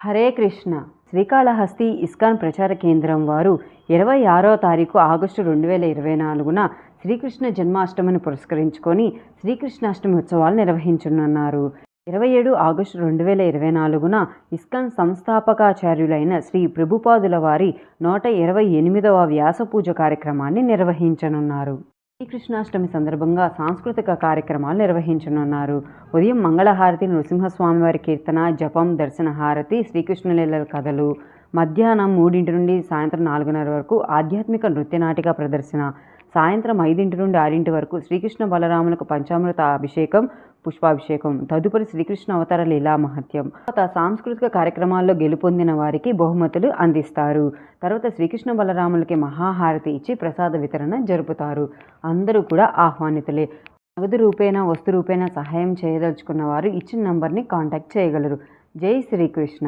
Hare Krishna. Srikalahasti ISKCON ప్రచార కేంద్రం వారు 26వ తారీఖు ఆగస్టు 2024న శ్రీకృష్ణ జన్మాష్టమిని పురస్కరించుకొని శ్రీకృష్ణాష్టమి ఉత్సవాలు నిర్వహించనున్నారు. 27 ఆగస్టు 2024న ఇస్కాన్ సంస్థాపకాచార్యులైన శ్రీ ప్రభుపాదుల వారి 128వ వ్యాస పూజ కార్యక్రమాన్ని నిర్వహించనున్నారు. శ్రీకృష్ణాష్టమి సందర్భంగా సాంస్కృతిక కార్యక్రమాలు నిర్వహించనున్నారు. ఉదయం మంగళహారతి, నృసింహస్వామివారి కీర్తన, జపం, దర్శన హారతి, శ్రీకృష్ణలీలల కథలు, మధ్యాహ్నం 3 నుండి సాయంత్రం 4:30 వరకు ఆధ్యాత్మిక నృత్యనాటిక ప్రదర్శన, సాయంత్రం 5 నుండి 6 వరకు శ్రీకృష్ణ బలరాములకు పంచామృత అభిషేకం, పుష్పాభిషేకం, తదుపరి శ్రీకృష్ణ అవతార లీలా మహత్యం, తర్వాత సాంస్కృతిక కార్యక్రమాల్లో గెలుపొందిన వారికి బహుమతులు అందిస్తారు. తర్వాత శ్రీకృష్ణ బలరాములకి మహాహారతి ఇచ్చి ప్రసాద వితరణ జరుపుతారు. అందరూ కూడా ఆహ్వానితులే. నగదు రూపేణా, వస్తు రూపేణా సహాయం చేయదలుచుకున్న వారు ఇచ్చిన నంబర్ని కాంటాక్ట్ చేయగలరు. జై శ్రీకృష్ణ.